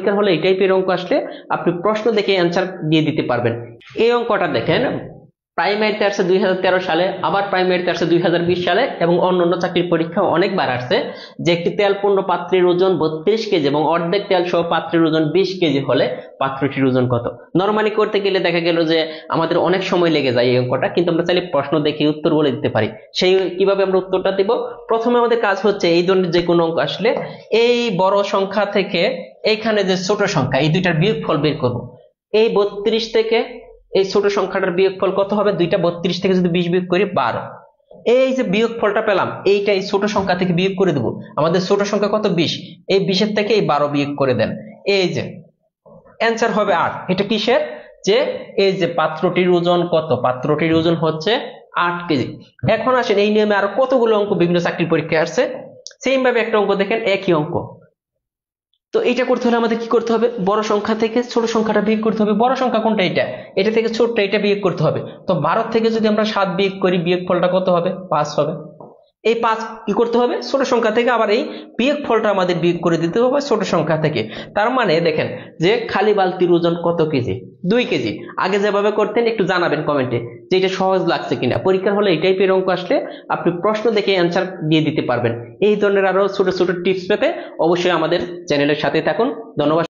পরীক্ষার হলে এই টাইপের অঙ্ক আসলে আপনি প্রশ্ন দেখে অ্যান্সার দিয়ে দিতে পারবেন। এই অঙ্কটা দেখেন, প্রাইমারিতে আসছে 2013 সালে, আবার প্রাইমারিতে আসছে 2020 সালে, এবং অন্যান্য চাকরির পরীক্ষা অনেকবার আসছে যে একটি তেলপূর্ণ পাত্রের ওজন 32 কেজি এবং অর্ধেক তেল সহ পাত্রের ওজন 20 কেজি হলে পাত্রটির ওজন কত। নরমালি করতে গেলে দেখা গেল যে আমাদের অনেক সময় লেগে যায় এই অঙ্কটা, কিন্তু আমরা চাইলে প্রশ্ন দেখে উত্তর বলে দিতে পারি। সেই কিভাবে আমরা উত্তরটা দিব, প্রথমে আমাদের কাজ হচ্ছে এই ধরনের যে কোনো অঙ্ক আসলে এই বড় সংখ্যা থেকে এইখানে যে ছোট সংখ্যা এই দুইটার বিয়োগফল বের করব। এই 32 থেকে এই ছোট সংখ্যাটার বিয়োগফল কত হবে, দুইটা 32 থেকে যদি 20 বিয়োগ করি 12, এই যে বিয়োগফলটা পেলাম এইটা এই ছোট সংখ্যা থেকে বিয়োগ করে দেব। আমাদের ছোট সংখ্যা কত, 20, এই 20 এর থেকে এই 12 বিয়োগ করে দেন, এই যে অ্যান্সার হবে 8। এটা কিসের, যে এই যে পাত্রটির ওজন কত, পাত্রটির ওজন হচ্ছে 8 কেজি। এখন আসেন এই নিয়মে আরো কতগুলো অঙ্ক বিভিন্ন চাকরির পরীক্ষায় আসছে, সেম ভাবে একটা অঙ্ক দেখেন, একই অঙ্ক। তো এটা করতে হলে আমাদের কি করতে হবে, বড় সংখ্যা থেকে ছোট সংখ্যাটা বিয়োগ করতে হবে। বড় সংখ্যা কোনটা, এটা থেকে ছোটটা এটা বিয়োগ করতে হবে। তো 12 থেকে যদি আমরা 7 বিয়োগ করি, বিয়োগফলটা কত হবে, 5 হবে। এই 5 কি করতে হবে, ছোট সংখ্যা থেকে আবার এই বিয়োগফলটা আমাদের বিয়োগ করে দিতে হবে ছোট সংখ্যা থেকে। তার মানে দেখেন যে খালি বালতির ওজন কত কেজি, 2 কেজি। আগে যেভাবে করতেন একটু জানাবেন কমেন্টে যে এটা সহজ লাগছে কিনা। পরীক্ষার হলে এই টাইপের অঙ্ক আসলে আপনি প্রশ্ন দেখে অ্যান্সার দিয়ে দিতে পারবেন। এই ধরনের আরো ছোট ছোট টিপস পেতে অবশ্যই আমাদের চ্যানেলের সাথে থাকুন। ধন্যবাদ।